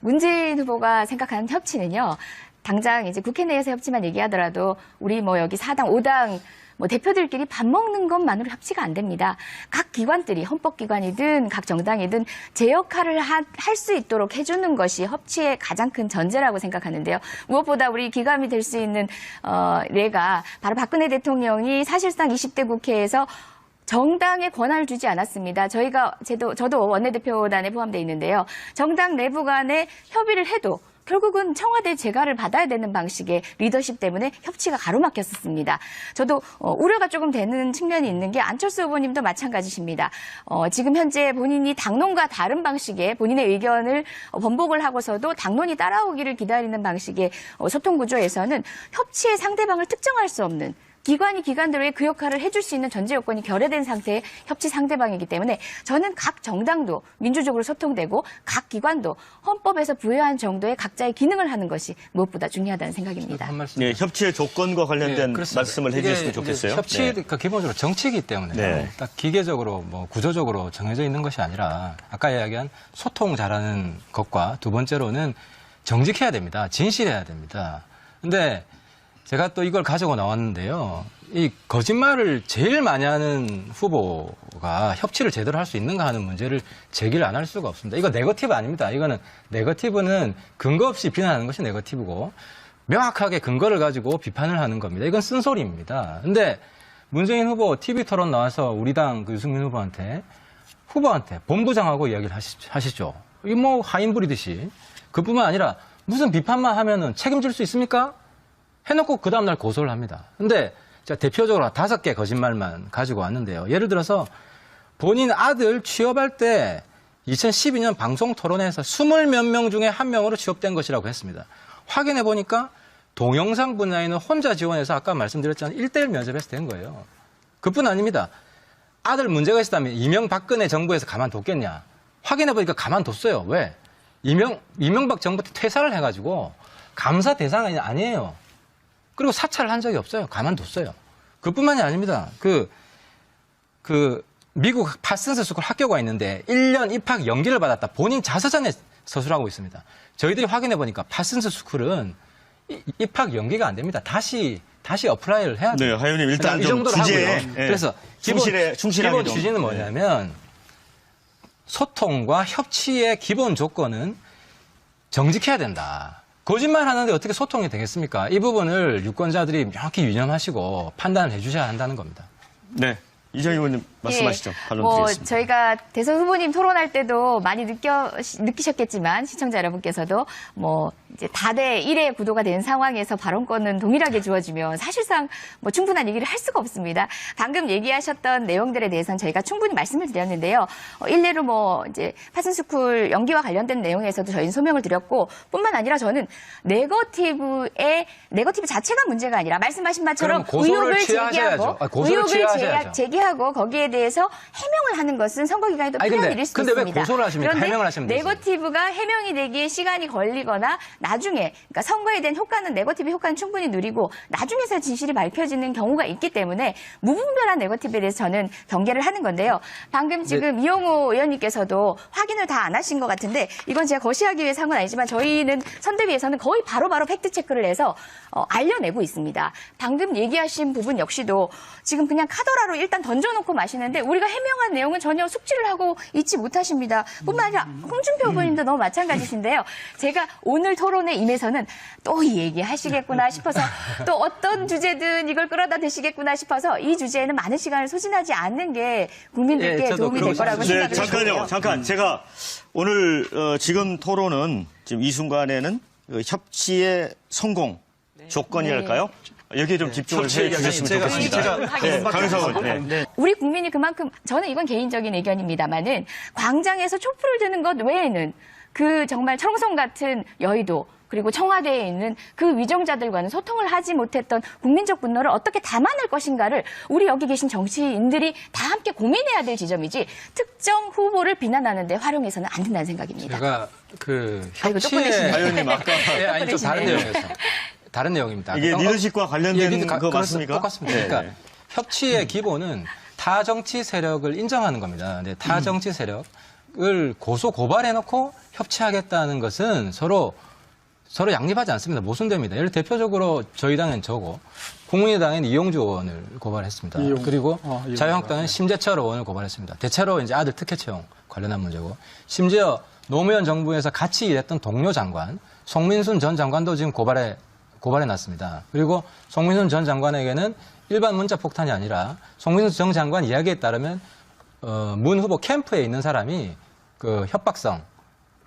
문재인 후보가 생각하는 협치는요. 당장 이제 국회 내에서 협치만 얘기하더라도 우리 뭐 여기 4당, 5당 뭐 대표들끼리 밥 먹는 것만으로 협치가 안 됩니다. 각 기관들이 헌법기관이든 각 정당이든 제 역할을 할 수 있도록 해주는 것이 협치의 가장 큰 전제라고 생각하는데요. 무엇보다 우리 기감이 될 수 있는 예가 바로 박근혜 대통령이 사실상 20대 국회에서 정당에 권한을 주지 않았습니다. 저도 원내대표단에 포함되어 있는데요. 정당 내부 간에 협의를 해도 결국은 청와대 재가를 받아야 되는 방식의 리더십 때문에 협치가 가로막혔었습니다. 저도 우려가 조금 되는 측면이 있는 게 안철수 후보님도 마찬가지십니다. 지금 현재 본인이 당론과 다른 방식의 본인의 의견을 번복을 하고서도 당론이 따라오기를 기다리는 방식의 소통 구조에서는 협치의 상대방을 특정할 수 없는 기관이 기관대로의 그 역할을 해줄 수 있는 전제 요건이 결여된 상태의 협치 상대방이기 때문에 저는 각 정당도 민주적으로 소통되고 각 기관도 헌법에서 부여한 정도의 각자의 기능을 하는 것이 무엇보다 중요하다는 생각입니다. 네, 협치의 조건과 관련된 말씀을 해주셨으면 좋겠어요. 협치가 기본적으로 정치이기 때문에 딱 기계적으로 뭐 구조적으로 정해져 있는 것이 아니라 아까 이야기한 소통 잘하는 것과 두 번째로는 정직해야 됩니다. 진실해야 됩니다. 근데 제가 또 이걸 가지고 나왔는데요. 이 거짓말을 제일 많이 하는 후보가 협치를 제대로 할 수 있는가 하는 문제를 제기를 안 할 수가 없습니다. 이거 네거티브 아닙니다. 이거는 네거티브는 근거 없이 비난하는 것이 네거티브고 명확하게 근거를 가지고 비판을 하는 겁니다. 이건 쓴소리입니다. 근데 문재인 후보 TV 토론 나와서 우리 당 그 유승민 후보한테 본부장하고 이야기를 하시죠. 이게 뭐 하인 부리듯이. 그뿐만 아니라 무슨 비판만 하면은 책임질 수 있습니까? 해놓고 그 다음날 고소를 합니다. 근데 제가 대표적으로 5개 거짓말만 가지고 왔는데요. 예를 들어서 본인 아들 취업할 때 2012년 방송 토론에서 20몇 명 중에 1명으로 취업된 것이라고 했습니다. 확인해 보니까 동영상 분야에는 혼자 지원해서 아까 말씀드렸지만 1:1 면접에서 된 거예요. 그뿐 아닙니다. 아들 문제가 있었다면 이명박근혜 정부에서 가만뒀겠냐. 확인해 보니까 가만뒀어요. 왜? 이명박 정부 때 퇴사를 해가지고 감사 대상이 아니에요. 그리고 사찰을 한 적이 없어요. 가만뒀어요. 그뿐만이 아닙니다. 미국 파슨스 스쿨 학교가 있는데 1년 입학 연기를 받았다. 본인 자서전에 서술하고 있습니다. 저희들이 확인해 보니까 파슨스 스쿨은 입학 연기가 안 됩니다. 다시 어플라이를 해야 돼요. 네, 하윤님 일단 이 정도로 주제에 하고요. 그래서 기본 취지는 뭐냐면 소통과 협치의 기본 조건은 정직해야 된다. 거짓말 하는데 어떻게 소통이 되겠습니까? 이 부분을 유권자들이 명확히 유념하시고 판단을 해주셔야 한다는 겁니다. 네. 이정희 의원님 말씀하시죠. 반론 드리겠습니다. 저희가 대선 후보님 토론할 때도 많이 느끼셨겠지만 시청자 여러분께서도 이제 다대 1의 구도가 된 상황에서 발언권은 동일하게 주어지면 사실상 충분한 얘기를 할 수가 없습니다. 방금 얘기하셨던 내용들에 대해서는 저희가 충분히 말씀을 드렸는데요. 일례로 이제 파슨스쿨 연기와 관련된 내용에서도 저희는 소명을 드렸고 뿐만 아니라 저는 네거티브 자체가 문제가 아니라 말씀하신 바처럼 의혹을 제기하고 거기에 대해서 해명을 하는 것은 선거 기간에도 필요한 일일 수 있습니다. 근데 왜 고소를 하십니까? 해명을 하시면 되죠. 네거티브가 해명이 되기에 시간이 걸리거나 나중에 그러니까 선거에 대한 효과는 네거티브 효과는 충분히 누리고 나중에서 진실이 밝혀지는 경우가 있기 때문에 무분별한 네거티브에 대해서 저는 경계를 하는 건데요. 방금 지금 이용호 의원님께서도 확인을 다 안 하신 것 같은데 이건 제가 거시하기 위해서 한 건 아니지만 저희는 선대위에서는 거의 바로바로 팩트 체크를 해서 알려내고 있습니다. 방금 얘기하신 부분 역시도 지금 그냥 카더라로 일단 던져놓고 마시는데 우리가 해명한 내용은 전혀 숙지를 하고 있지 못하십니다. 뿐만 아니라 홍준표 후보님도 너무 마찬가지신데요. 제가 오늘 토론에 임해서는 또 이 얘기 하시겠구나 싶어서 또 어떤 주제든 이걸 끌어다 대시겠구나 싶어서 이 주제에는 많은 시간을 소진하지 않는 게 국민들께 도움이 될 거라고 생각을 잠깐요. 잠깐. 제가 오늘 지금 토론은 지금 이 순간에는 협치의 성공 조건이랄까요? 여기에 좀 집중을 해 주셨으면 좋겠습니다. 강효상 우리 국민이 그만큼 저는 이건 개인적인 의견입니다만은 광장에서 촛불을 드는 것 외에는 그 정말 철옹성 같은 여의도 그리고 청와대에 있는 그 위정자들과는 소통을 하지 못했던 국민적 분노를 어떻게 담아낼 것인가를 우리 여기 계신 정치인들이 다 함께 고민해야 될 지점이지 특정 후보를 비난하는데 활용해서는 안 된다는 생각입니다. 제가 협치의 하윤님 아까 아니 좀 다른 내용이었어. 다른 내용입니다. 이게 리더십과 관련된 거 맞습니까? 똑같습니다. 그러니까 협치의 기본은 타정치 세력을 인정하는 겁니다. 근데 타정치 세력, 고소 고발해놓고 협치하겠다는 것은 서로 양립하지 않습니다. 모순됩니다. 예를 대표적으로 저희 당은 저고 국민의당은 이용주 의원을 고발했습니다. 그리고 자유한국당은 심재철 의원을 고발했습니다. 대체로 이제 아들 특혜 채용 관련한 문제고 심지어 노무현 정부에서 같이 일했던 동료 장관 송민순 전 장관도 지금 고발해 놨습니다. 그리고 송민순 전 장관에게는 일반 문자 폭탄이 아니라 송민순 전 장관 이야기에 따르면 문 후보 캠프에 있는 사람이 그 협박성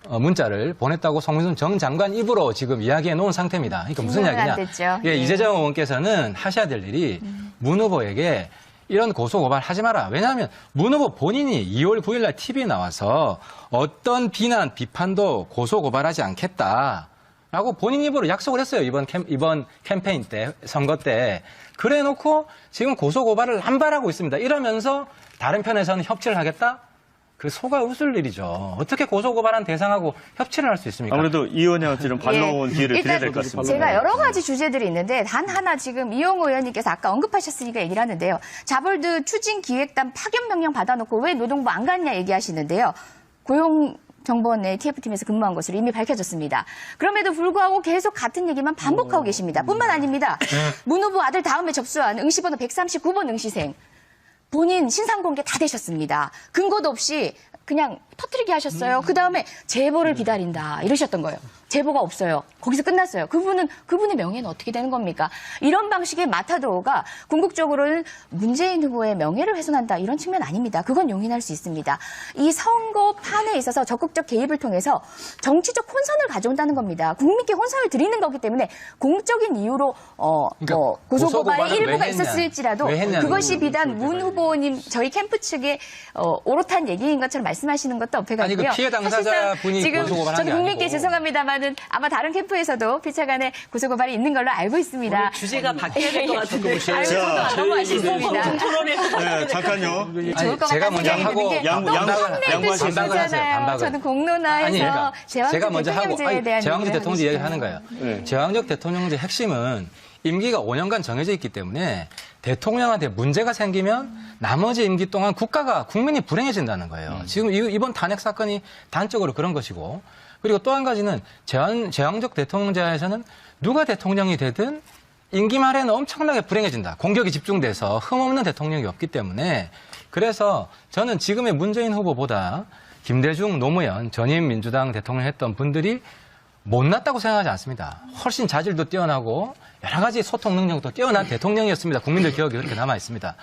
문자를 보냈다고 송민순 전 장관 입으로 지금 이야기해 놓은 상태입니다. 그러니까 무슨 이야기냐? 예, 네. 이재정 의원께서는 하셔야 될 일이 문 후보에게 이런 고소 고발 하지 마라. 왜냐하면 문 후보 본인이 2월 9일 날 TV에 나와서 어떤 비난, 비판도 고소 고발하지 않겠다라고 본인 입으로 약속을 했어요. 이번 캠페인 때, 선거 때. 그래 놓고 지금 고소 고발을 남발하고 있습니다. 이러면서 다른 편에서는 협치를 하겠다? 그 속아 웃을 일이죠. 어떻게 고소고발한 대상하고 협치를 할 수 있습니까? 아무래도 이 의원님한테 좀 반론 기회를 드려야 될 것 같습니다. 제가 여러 가지 주제들이 있는데 단 하나 지금 이용호 의원님께서 아까 언급하셨으니까 얘기를 하는데요. 자볼드 추진기획단 파견 명령 받아놓고 왜 노동부 안 갔냐 얘기하시는데요. 고용정보원의 TF팀에서 근무한 것으로 이미 밝혀졌습니다. 그럼에도 불구하고 계속 같은 얘기만 반복하고 계십니다. 뿐만 아닙니다. 문 후보 아들 다음에 접수한 응시번호 139번 응시생. 본인 신상 공개 다 되셨습니다. 근거도 없이 그냥 터뜨리게 하셨어요. 그 다음에 제보를 기다린다 이러셨던 거예요. 제보가 없어요. 거기서 끝났어요. 그분의 명예는 어떻게 되는 겁니까? 이런 방식의 마타도어가 궁극적으로는 문재인 후보의 명예를 훼손한다 이런 측면 아닙니다. 그건 용인할 수 있습니다. 이 선거판에 있어서 적극적 개입을 통해서 정치적 혼선을 가져온다는 겁니다. 국민께 혼선을 드리는 거기 때문에 공적인 이유로 그러니까 고소고발의 고소고발을 일부가 왜 했냐, 있었을지라도 왜 했냐는 그것이 거죠. 비단 문 후보님 저희 캠프 측의 오롯한 얘기인 것처럼 말씀하시는 것도 아니, 없어가지고요. 그 피해 당사자분이 지금 고소고발한 저는 게 국민께 아니고. 죄송합니다만은 아마 다른 캠프에서도 피차간에 고소고발이 있는 걸로 알고 있습니다. 주제가 바뀌어야 될 것 같은데. 아유, 저도 너무 아쉽습니다. 토론에서 네, 잠깐요. 좋을 것 제가 같다는 먼저 생각이 하고 드는 게 양- 너무 양보하세요. 험내듯이 반박을 하세요. 잖아요 반박을. 저는 공론화해서 아니, 그러니까 제가 먼저 하고 대통령제에 대한 제왕적 얘기를 대통령제 하고 이야기하는 거예요. 네. 제왕적 대통령제 핵심은 임기가 5년간 정해져 있기 때문에 대통령한테 문제가 생기면 나머지 임기 동안 국민이 불행해진다는 거예요. 지금 이번 탄핵 사건이 단적으로 그런 것이고 그리고 또 한 가지는 제왕적 대통령제에서는 누가 대통령이 되든 임기 말에는 엄청나게 불행해진다. 공격이 집중돼서 흠없는 대통령이 없기 때문에 그래서 저는 지금의 문재인 후보보다 김대중, 노무현, 전임 민주당 대통령 했던 분들이 못났다고 생각하지 않습니다. 훨씬 자질도 뛰어나고 여러 가지 소통 능력도 뛰어난 대통령이었습니다. 국민들 기억에 그렇게 남아 있습니다.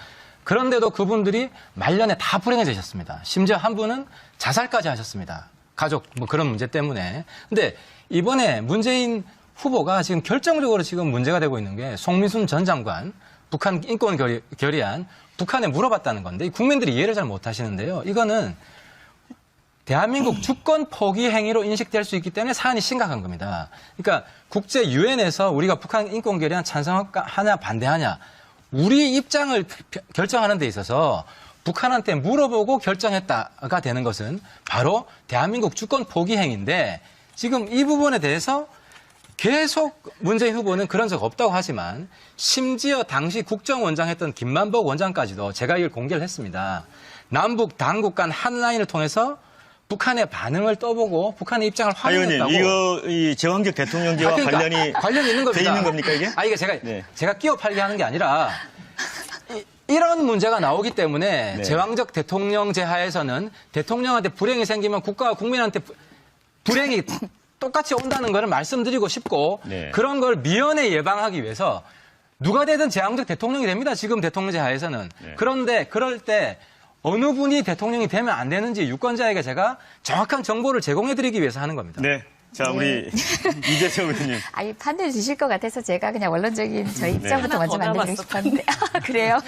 그런데도 그분들이 말년에 다 불행해지셨습니다. 심지어 한 분은 자살까지 하셨습니다. 가족 뭐 그런 문제 때문에. 근데 이번에 문재인 후보가 지금 결정적으로 지금 문제가 되고 있는 게 송민순 전 장관 북한 인권 결의안 북한에 물어봤다는 건데 국민들이 이해를 잘 못하시는데요. 이거는 대한민국 주권 포기 행위로 인식될 수 있기 때문에 사안이 심각한 겁니다. 그러니까 국제 유엔에서 우리가 북한 인권 결의안 찬성하냐 반대하냐 우리 입장을 결정하는 데 있어서 북한한테 물어보고 결정했다가 되는 것은 바로 대한민국 주권 포기 행위인데 지금 이 부분에 대해서 계속 문재인 후보는 그런 적 없다고 하지만 심지어 당시 국정원장 했던 김만복 원장까지도 제가 이걸 공개를 했습니다. 남북 당국 간 한라인을 통해서 북한의 반응을 떠보고 북한의 입장을 확인했다고. 의원님, 이거 이 제왕적 대통령제와 그러니까 관련이 있는 겁니다. 돼 있는 겁니까 이게? 이게 제가 끼워 팔게 하는 게 아니라 이런 문제가 나오기 때문에 네. 제왕적 대통령제 하에서는 대통령한테 불행이 생기면 국가와 국민한테 불행이 똑같이 온다는 것을 말씀드리고 싶고 네. 그런 걸 미연에 예방하기 위해서 누가 되든 제왕적 대통령이 됩니다. 지금 대통령제 하에서는. 네. 그런데 그럴 때 어느 분이 대통령이 되면 안 되는지 유권자에게 제가 정확한 정보를 제공해드리기 위해서 하는 겁니다. 네. 자, 우리 이재정 의원님. 아니, 판을 주실 것 같아서 제가 그냥 원론적인 저희 입장부터 하나 먼저 더 만들고 남았어. 싶었는데. 그래요?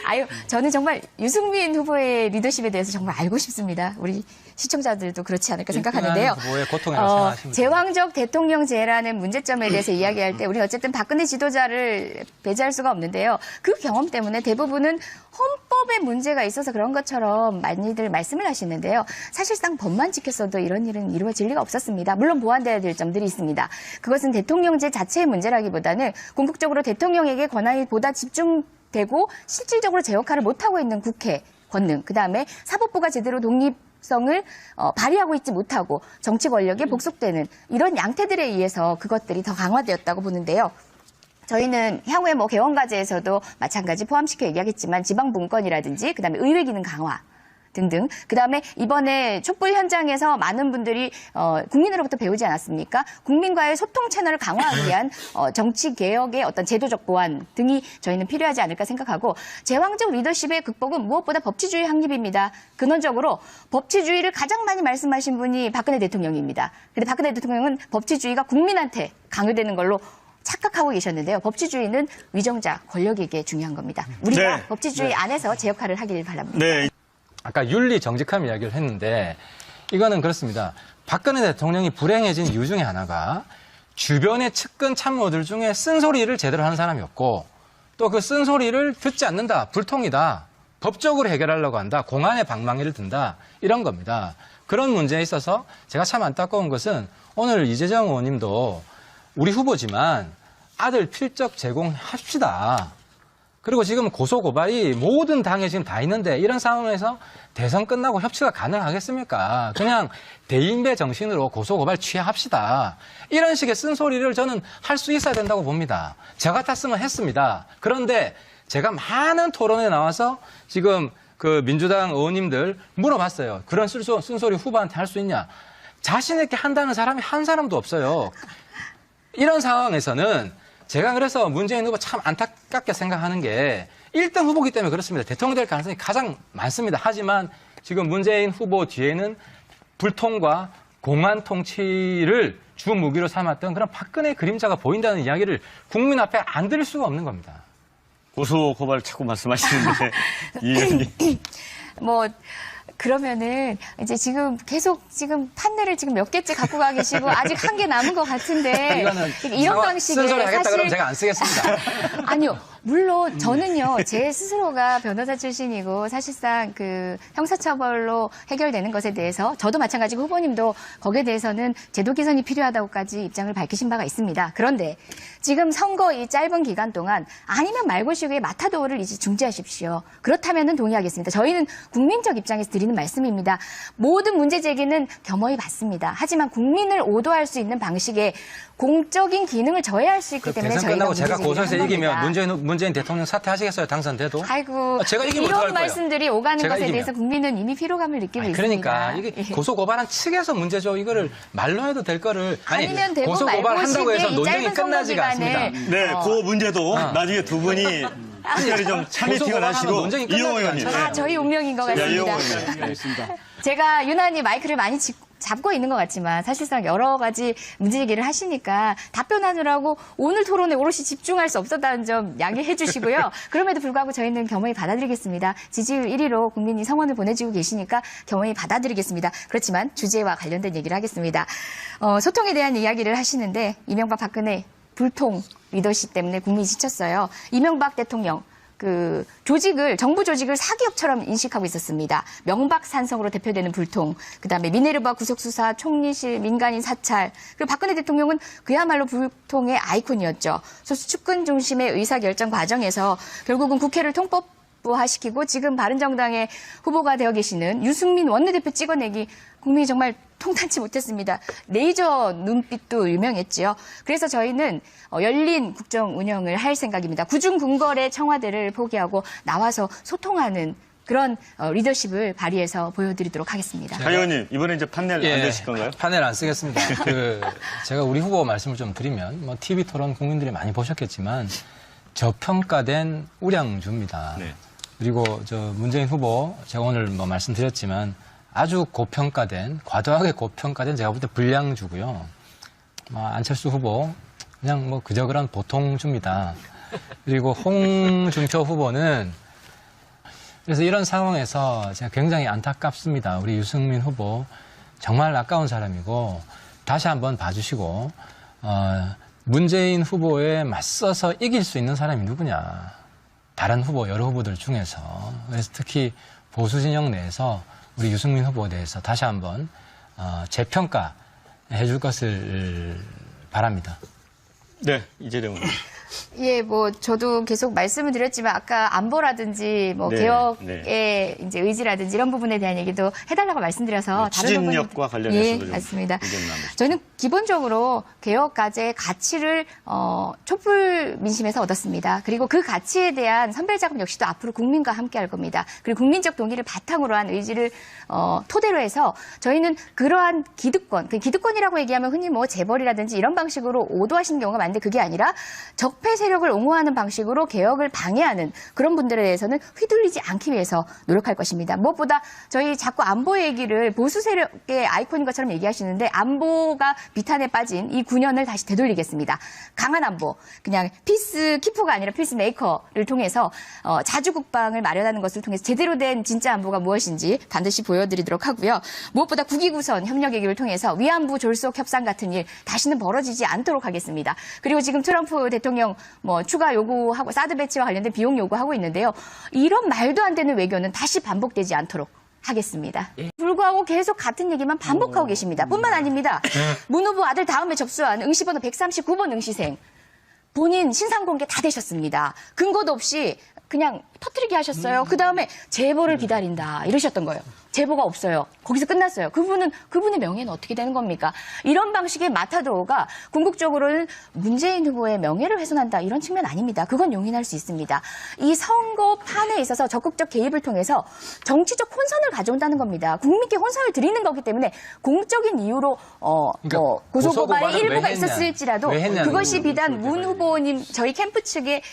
아유, 저는 정말 유승민 후보의 리더십에 대해서 정말 알고 싶습니다. 우리 시청자들도 그렇지 않을까 생각하는데요. 후보의 고통이라고 생각하십니다. 제왕적 대통령제라는 문제점에 대해서 이야기할 때 우리 어쨌든 박근혜 지도자를 배제할 수가 없는데요. 그 경험 때문에 대부분은 헌법에 문제가 있어서 그런 것처럼 많이들 말씀을 하시는데요. 사실상 법만 지켰어도 이런 일은 이루어질 리가 없었습니다. 물론 보완돼야 될 점들이 있습니다. 그것은 대통령제 자체의 문제라기보다는 궁극적으로 대통령에게 권한이 보다 집중되고 실질적으로 제 역할을 못하고 있는 국회 권능, 그다음에 사법부가 제대로 성을 발휘하고 있지 못하고 정치 권력에 복속되는 이런 양태들에 의해서 그것들이 더 강화되었다고 보는데요. 저희는 향후에 뭐 개원과제에서도 마찬가지 포함시켜 얘기하겠지만 지방분권이라든지 그다음에 의회 기능 강화 등등. 그다음에 이번에 촛불 현장에서 많은 분들이 국민으로부터 배우지 않았습니까? 국민과의 소통 채널을 강화하기 위한 정치 개혁의 어떤 제도적 보완 등이 저희는 필요하지 않을까 생각하고 제왕적 리더십의 극복은 무엇보다 법치주의 확립입니다. 근원적으로 법치주의를 가장 많이 말씀하신 분이 박근혜 대통령입니다. 근데 박근혜 대통령은 법치주의가 국민한테 강요되는 걸로 착각하고 계셨는데요. 법치주의는 위정자, 권력에게 중요한 겁니다. 우리가 네. 법치주의 안에서 제 역할을 하길 바랍니다. 네. 아까 윤리 정직함 이야기를 했는데 이거는 그렇습니다. 박근혜 대통령이 불행해진 이유 중에 하나가 주변의 측근 참모들 중에 쓴소리를 제대로 하는 사람이 없고 또 그 쓴소리를 듣지 않는다. 불통이다. 법적으로 해결하려고 한다. 공안의 방망이를 든다. 이런 겁니다. 그런 문제에 있어서 제가 참 안타까운 것은 오늘 이재정 의원님도 우리 후보지만 아들 필적 제공합시다. 그리고 지금 고소고발이 모든 당에 지금 다 있는데 이런 상황에서 대선 끝나고 협치가 가능하겠습니까? 그냥 대인배 정신으로 고소고발 취하합시다. 이런 식의 쓴소리를 저는 할 수 있어야 된다고 봅니다. 저 같았으면 했습니다. 그런데 제가 많은 토론에 나와서 지금 그 민주당 의원님들 물어봤어요. 그런 쓴소리 후보한테 할 수 있냐? 자신 있게 한다는 사람이 한 사람도 없어요. 이런 상황에서는 제가 그래서 문재인 후보 참 안타깝게 생각하는 게 1등 후보기 때문에 그렇습니다. 대통령 될 가능성이 가장 많습니다. 하지만 지금 문재인 후보 뒤에는 불통과 공안 통치를 주 무기로 삼았던 그런 박근혜 그림자가 보인다는 이야기를 국민 앞에 안 드릴 수가 없는 겁니다. 고소 고발 자꾸 말씀하시는데 이 의원님. 뭐 그러면은 이제 지금 계속 지금 판넬을 지금 몇 개째 갖고 가 계시고 아직 한 개 남은 것 같은데 이런 방식의 쓴소리 하겠다 사실 그러면 제가 안 쓰겠습니다. 아니요. 물론 저는요, 제 스스로가 변호사 출신이고 사실상 그 형사처벌로 해결되는 것에 대해서 저도 마찬가지고 후보님도 거기에 대해서는 제도 개선이 필요하다고까지 입장을 밝히신 바가 있습니다. 그런데 지금 선거 이 짧은 기간 동안 아니면 말고시구의 마타도어를 이제 중지하십시오. 그렇다면은 동의하겠습니다. 저희는 국민적 입장에서 드리는 말씀입니다. 모든 문제 제기는 겸허히 받습니다. 하지만 국민을 오도할 수 있는 방식의 공적인 기능을 저해할 수 있기 때문에 대선 저희가 끝나고 제가 문제 고소해서 제기를 한 이기면 겁니다. 문재인 대통령 사퇴하시겠어요? 당선돼도? 아이고, 제가 이기면 이런 어떡할 거예요? 말씀들이 오가는 제가 것에 이기면. 대해서 국민은 이미 피로감을 느끼고 그러니까 있습니다. 이게 고소고발한 측에서 문제죠. 이거를 말로 해도 될 거를 아니면 대법 고소고발 한다고 해서 말고시기에 이 논쟁이 짧은 끝나지가 선거 기간에 않습니다. 네, 그 문제도 나중에 두 분이 특별히 좀 참여팅을 고소고발하면 하시고 논쟁이 끝나지 이용호 의원님. 않잖아요. 아, 저희 운명인 것 네, 이용호 같습니다. 의원님. 알겠습니다. 제가 유난히 마이크를 많이 잡고 있는 것 같지만 사실상 여러 가지 문제 제기를 하시니까 답변하느라고 오늘 토론에 오롯이 집중할 수 없었다는 점 양해해 주시고요. 그럼에도 불구하고 저희는 겸허히 받아들이겠습니다. 지지율 1위로 국민이 성원을 보내주고 계시니까 겸허히 받아들이겠습니다. 그렇지만 주제와 관련된 얘기를 하겠습니다. 소통에 대한 이야기를 하시는데 이명박 박근혜 불통 리더십 때문에 국민이 지쳤어요. 이명박 대통령 그 정부 조직을 사기업처럼 인식하고 있었습니다. 명박산성으로 대표되는 불통, 그다음에 미네르바 구속수사, 총리실, 민간인 사찰, 그리고 박근혜 대통령은 그야말로 불통의 아이콘이었죠. 소수 측근 중심의 의사결정 과정에서 결국은 국회를 통법부화시키고 지금 바른정당의 후보가 되어 계시는 유승민 원내대표 찍어내기 국민이 정말 통탄치 못했습니다. 레이저 눈빛도 유명했지요. 그래서 저희는 열린 국정 운영을 할 생각입니다. 구중궁궐의 청와대를 포기하고 나와서 소통하는 그런 리더십을 발휘해서 보여드리도록 하겠습니다. 장 의원님, 이번에 이제 판넬 안 되실 건가요? 판넬 안 쓰겠습니다. 제가 우리 후보 말씀을 좀 드리면 뭐 TV 토론 국민들이 많이 보셨겠지만 저평가된 우량주입니다. 네. 그리고 저 문재인 후보 제가 오늘 뭐 말씀드렸지만 아주 고평가된, 과도하게 고평가된 제가 볼 때 불량주고요. 안철수 후보 그냥 뭐 그저 그런 보통주입니다. 그리고 홍준표 후보는 그래서 이런 상황에서 제가 굉장히 안타깝습니다. 우리 유승민 후보 정말 아까운 사람이고 다시 한번 봐주시고 문재인 후보에 맞서서 이길 수 있는 사람이 누구냐. 다른 후보, 여러 후보들 중에서. 그래서 특히 보수 진영 내에서 우리 유승민 후보에 대해서 다시 한번 재평가해 줄 것을 바랍니다. 네, 이재명 의원. 예, 뭐 저도 계속 말씀을 드렸지만 아까 안보라든지 뭐 네, 개혁의 이제 의지라든지 이런 부분에 대한 얘기도 해달라고 말씀드려서 다른 추진력과 부분에- 관련해서도 예, 좀 맞습니다. 의견 나누시죠. 저는 기본적으로 개혁과제의 가치를 촛불 민심에서 얻었습니다. 그리고 그 가치에 대한 선별 작업 역시도 앞으로 국민과 함께 할 겁니다. 그리고 국민적 동의를 바탕으로 한 의지를 토대로 해서 저희는 그러한 기득권, 그 기득권이라고 얘기하면 흔히 뭐 재벌이라든지 이런 방식으로 오도하시는 경우가 많은데 그게 아니라 적폐 세력을 옹호하는 방식으로 개혁을 방해하는 그런 분들에 대해서는 휘둘리지 않기 위해서 노력할 것입니다. 무엇보다 저희 자꾸 안보 얘기를 보수 세력의 아이콘인 것처럼 얘기하시는데 안보가 비탄에 빠진 이 9년을 다시 되돌리겠습니다. 강한 안보, 그냥 피스키퍼가 아니라 피스메이커를 통해서 자주국방을 마련하는 것을 통해서 제대로 된 진짜 안보가 무엇인지 반드시 보여드리도록 하고요. 무엇보다 국위구선 협력의 길을 통해서 위안부 졸속 협상 같은 일 다시는 벌어지지 않도록 하겠습니다. 그리고 지금 트럼프 대통령 뭐 추가 요구하고 사드 배치와 관련된 비용 요구하고 있는데요. 이런 말도 안 되는 외교는 다시 반복되지 않도록 하겠습니다. 불구하고 계속 같은 얘기만 반복하고 계십니다. 뿐만 아닙니다. 문 후보 아들 다음에 접수한 응시번호 139번 응시생. 본인 신상 공개 다 되셨습니다. 근거도 없이 그냥 터뜨리게 하셨어요. 그 다음에 제보를 기다린다 이러셨던 거예요. 제보가 없어요. 거기서 끝났어요. 그분의 명예는 어떻게 되는 겁니까? 이런 방식의 마타도어가 궁극적으로는 문재인 후보의 명예를 훼손한다 이런 측면 아닙니다. 그건 용인할 수 있습니다. 이 선거판에 있어서 적극적 개입을 통해서 정치적 혼선을 가져온다는 겁니다. 국민께 혼선을 드리는 거기 때문에 공적인 이유로 그러니까 뭐 고소고발의 고소고발을 일부가 왜 했냐, 있었을지라도 왜 했냐는 그것이 거죠. 비단 문 후보님 저희 캠프 측의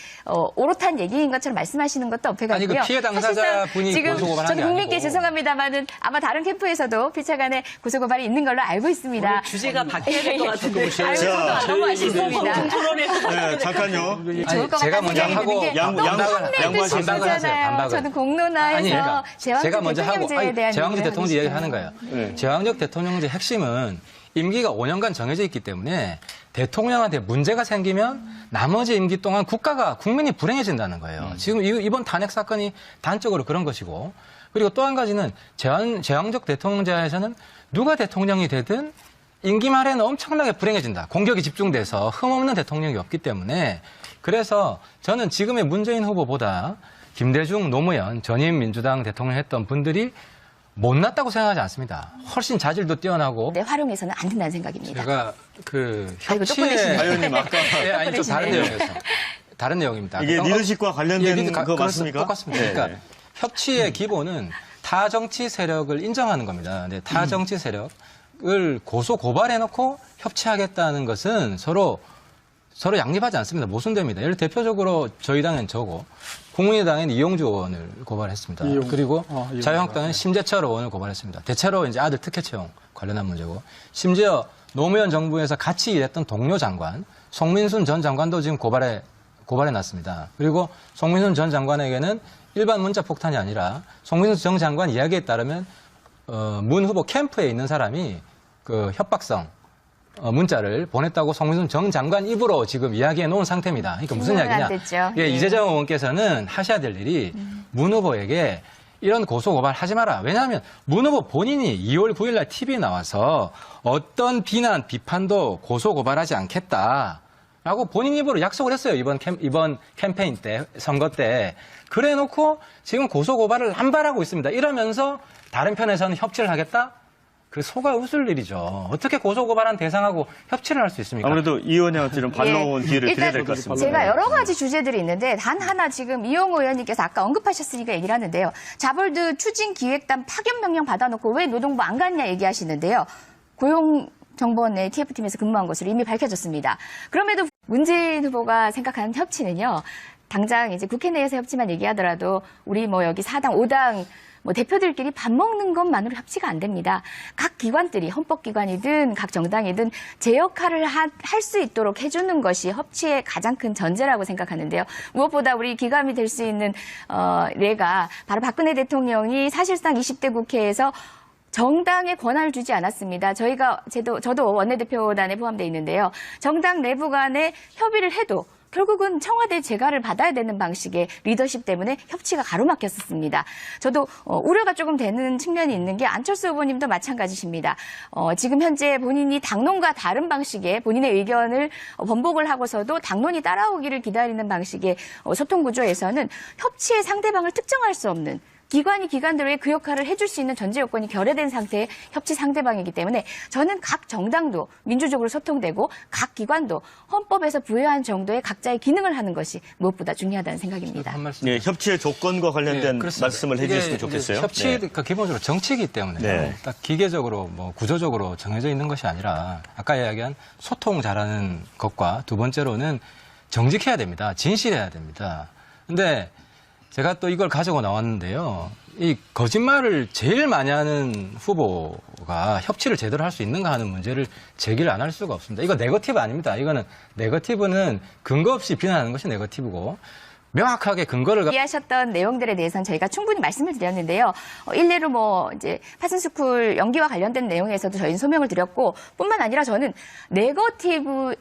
옳듯한 얘기인 것처럼 말씀하시는 것도 아니, 없어가지고요. 그 피해 당사자분이 지금 고소고발한 저는 게 국민께 아니고. 죄송합니다만은 아마 다른 캠프에서도 피차간에 고소고발이 있는 걸로 알고 있습니다. 주제가 바뀌어야 될 것 같은데. 아유, 자, 저도 너무 아쉽습니다. 토론에서 네, 잠깐요. 좋을 것 제가 같다는 먼저 생각이 하고 드는 게 양- 너무 양- 험내 양보하세요. 반박을 하세요, 드시잖아요. 반박을. 저는 공론화해서 아니, 그러니까 제가 먼저 하고 대통령제에 대한 제왕적 얘기를 대통령제 하고 얘기하는 거예요. 네. 제왕적 대통령제 핵심은 임기가 5년간 정해져 있기 때문에 대통령한테 문제가 생기면 나머지 임기 동안 국민이 불행해진다는 거예요. 지금 이번 탄핵 사건이 단적으로 그런 것이고, 그리고 또 한 가지는 제왕적 대통령제에서는 누가 대통령이 되든 임기 말에는 엄청나게 불행해진다. 공격이 집중돼서 흠없는 대통령이 없기 때문에, 그래서 저는 지금의 문재인 후보보다 김대중, 노무현, 전임 민주당 대통령 했던 분들이 못났다고 생각하지 않습니다. 훨씬 자질도 뛰어나고. 네, 활용해서는 안 된다는 생각입니다. 제가 그 아이고, 또 꺼내시네. 아, 의원님 아까 예, 아니 좀 다른 꺼내시네. 내용이어서. 다른 내용입니다. 이게 리더십과 관련된 거 그렇습니다. 맞습니까? 똑같습니다. 네. 그러니까 협치의 기본은 타 정치 세력을 인정하는 겁니다. 근데 타 정치 세력을 고소 고발해놓고 협치하겠다는 것은 서로 양립하지 않습니다. 모순됩니다. 예를 대표적으로 저희 당은 저고 국민의당은 이용주 의원을 고발했습니다. 그리고 자유한국당은 심재철 의원을 고발했습니다. 대체로 이제 아들 특혜 채용 관련한 문제고, 심지어 노무현 정부에서 같이 일했던 동료 장관 송민순 전 장관도 지금 고발해 놨습니다. 그리고 송민순 전 장관에게는 일반 문자 폭탄이 아니라 송민순 전 장관 이야기에 따르면 문 후보 캠프에 있는 사람이 그 협박성 문자를 보냈다고 송민순 전 장관 입으로 지금 이야기해 놓은 상태입니다. 그러니까 무슨 증명은 안 이야기냐? 됐죠. 예, 네. 이재정 의원께서는 하셔야 될 일이 문 후보에게 이런 고소 고발 하지 마라. 왜냐하면 문 후보 본인이 2월 9일 날 TV에 나와서 어떤 비난, 비판도 고소 고발하지 않겠다. 라고 본인 입으로 약속을 했어요. 이번 캠페인 때, 선거 때. 그래 놓고 지금 고소 고발을 남발하고 있습니다. 이러면서 다른 편에서는 협치를 하겠다? 그 속아 웃을 일이죠. 어떻게 고소 고발한 대상하고 협치를 할 수 있습니까? 아무래도 이 의원님한테 좀 반론 기회를 드려야 될 것 같습니다. 제가 여러 가지 주제들이 있는데 단 하나 지금 이용호 의원님께서 아까 언급하셨으니까 얘기를 하는데요. 자벌드 추진기획단 파견 명령 받아놓고 왜 노동부 안 갔냐 얘기하시는데요. 고용정보원의 TF팀에서 근무한 것으로 이미 밝혀졌습니다. 그럼에도 문재인 후보가 생각하는 협치는요. 당장 이제 국회 내에서 협치만 얘기하더라도 우리 뭐 여기 4당, 5당 뭐 대표들끼리 밥 먹는 것만으로 협치가 안 됩니다. 각 기관들이 헌법기관이든 각 정당이든 제 역할을 할 수 있도록 해주는 것이 협치의 가장 큰 전제라고 생각하는데요. 무엇보다 우리 기감이 될 수 있는 예가 바로 박근혜 대통령이 사실상 20대 국회에서 정당에 권한을 주지 않았습니다. 저도 원내대표단에 포함되어 있는데요. 정당 내부 간에 협의를 해도 결국은 청와대 재가를 받아야 되는 방식의 리더십 때문에 협치가 가로막혔었습니다. 저도 우려가 조금 되는 측면이 있는 게 안철수 후보님도 마찬가지십니다. 지금 현재 본인이 당론과 다른 방식의 본인의 의견을 번복을 하고서도 당론이 따라오기를 기다리는 방식의 소통 구조에서는 협치의 상대방을 특정할 수 없는 기관이 기관대로의 그 역할을 해줄 수 있는 전제 요건이 결여된 상태의 협치 상대방이기 때문에 저는 각 정당도 민주적으로 소통되고 각 기관도 헌법에서 부여한 정도의 각자의 기능을 하는 것이 무엇보다 중요하다는 생각입니다. 한 말씀. 네, 협치의 조건과 관련된 말씀을 해주셨으면 좋겠어요. 협치가 기본적으로 정치이기 때문에 네. 딱 기계적으로 뭐 구조적으로 정해져 있는 것이 아니라 아까 이야기한 소통 잘하는 것과 두 번째로는 정직해야 됩니다. 진실해야 됩니다. 근데 제가 또 이걸 가지고 나왔는데요. 이 거짓말을 제일 많이 하는 후보가 협치를 제대로 할 수 있는가 하는 문제를 제기를 안 할 수가 없습니다. 이거 네거티브 아닙니다. 이거는 네거티브는 근거 없이 비난하는 것이 네거티브고 명확하게 근거를 얘기하셨던 내용들에 대해서는 저희가 충분히 말씀을 드렸는데요. 일례로 뭐 이제 파슨스쿨 연기와 관련된 내용에서도 저희는 소명을 드렸고, 뿐만 아니라 저는 네거티브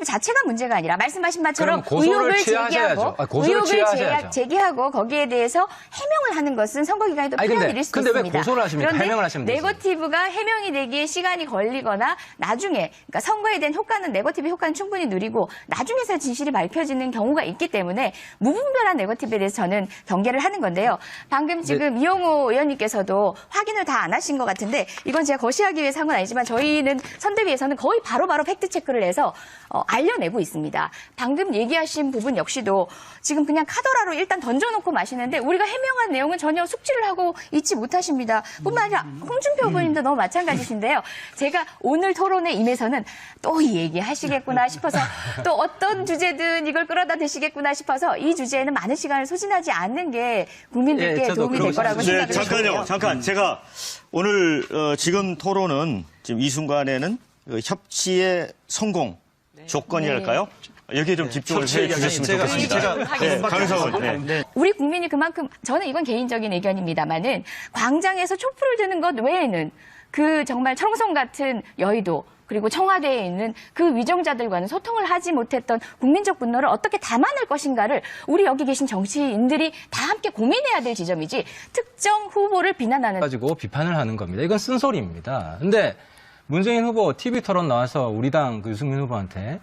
자체가 문제가 아니라 말씀하신 바처럼 그럼 고소를 의혹을 취하셔야죠. 제기하고 고소를 의혹을 취하셔야죠. 제기하고 거기에 대해서 해명을 하는 것은 선거 기간에도 필요한 일일 수도 근데 왜 있습니다. 고소를 하십니까? 그런데 해명을 하시면 되죠. 네거티브가 해명이 되기에 시간이 걸리거나 나중에 그러니까 선거에 대한 효과는 네거티브 효과는 충분히 누리고 나중에서 진실이 밝혀지는 경우가 있기 때문에 무분별한 네거티브에 대해서 저는 경계를 하는 건데요. 방금 지금 이용호 의원님께서도 확인을 다 안 하신 것 같은데 이건 제가 거시하기 위해서 한 건 아니지만 저희는 선대위에서는 거의 바로바로 팩트체크를 해서 알려내고 있습니다. 방금 얘기하신 부분 역시도 지금 그냥 카더라로 일단 던져놓고 마시는데 우리가 해명한 내용은 전혀 숙지를 하고 있지 못하십니다. 뿐만 아니라 홍준표 후보님도 너무 마찬가지신데요. 제가 오늘 토론에 임해서는 또 이 얘기 하시겠구나 싶어서 또 어떤 주제든 이걸 끌어다 대시겠구나 싶어서 이 주제에는 많은 시간을 소진하지 않는 게 국민들께 저도 도움이 될 거라고 네, 생각을 잠깐요. 해요. 잠깐. 제가 오늘 지금 토론은 지금 이 순간에는 그 협치의 성공 조건이랄까요? 여기에 좀 집중을 해 주셨으면 좋겠습니다. 네, 강성원. 네. 우리 국민이 그만큼 저는 이건 개인적인 의견입니다만은 광장에서 촛불을 드는 것 외에는 그 정말 청송 같은 여의도 그리고 청와대에 있는 그 위정자들과는 소통을 하지 못했던 국민적 분노를 어떻게 담아낼 것인가를 우리 여기 계신 정치인들이 다 함께 고민해야 될 지점이지 특정 후보를 비난하는 가지고 비판을 하는 겁니다. 이건 쓴소리입니다. 근데 문재인 후보 TV 토론 나와서 우리 당 그 유승민 후보한테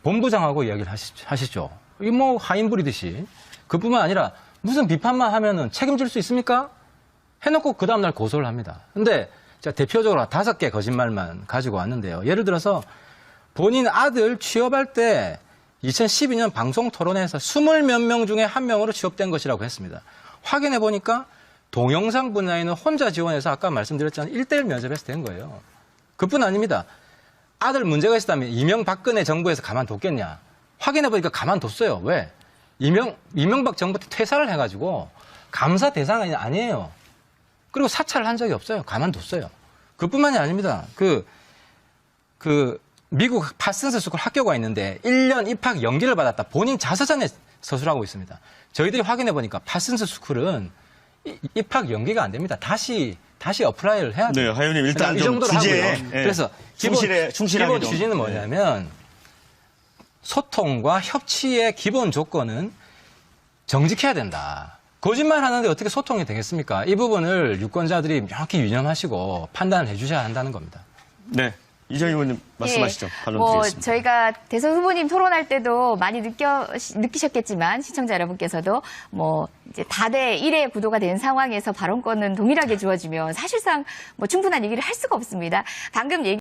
본부장하고 이야기를 하시죠. 이 뭐 하인 부리듯이. 그뿐만 아니라 무슨 비판만 하면은 책임질 수 있습니까? 해놓고 그 다음날 고소를 합니다. 근데 제가 대표적으로 5개 거짓말만 가지고 왔는데요. 예를 들어서 본인 아들 취업할 때 2012년 방송 토론에서 20몇 명 중에 1명으로 취업된 것이라고 했습니다. 확인해 보니까 동영상 분야에는 혼자 지원해서 아까 말씀드렸잖아요. 1대1 면접에서 된 거예요. 그뿐 아닙니다. 아들 문제가 있었다면 이명박근혜 정부에서 가만뒀겠냐. 확인해 보니까 가만뒀어요. 왜? 이명박 정부 때 퇴사를 해가지고 감사 대상이 아니에요. 그리고 사찰을 한 적이 없어요. 가만뒀어요. 그뿐만이 아닙니다. 미국 파슨스 스쿨 학교가 있는데 1년 입학 연기를 받았다. 본인 자서전에 서술하고 있습니다. 저희들이 확인해 보니까 파슨스 스쿨은 입학 연기가 안 됩니다. 다시 어플라이를 해야 돼요. 네, 하윤님 일단 이 좀 정도로 주제에 하고요. 그래서 충실하게 기본 좀. 취지는 뭐냐면 소통과 협치의 기본 조건은 정직해야 된다. 거짓말 하는데 어떻게 소통이 되겠습니까? 이 부분을 유권자들이 명확히 유념하시고 판단을 해주셔야 한다는 겁니다. 네. 이정희 의원님 말씀하시죠. 반론 뭐 드리겠습니다. 저희가 대선 후보님 토론할 때도 많이 느끼셨겠지만 시청자 여러분께서도 뭐 이제 다대 1의 구도가 된 상황에서 발언권은 동일하게 주어지면 사실상 뭐 충분한 얘기를 할 수가 없습니다. 방금 얘기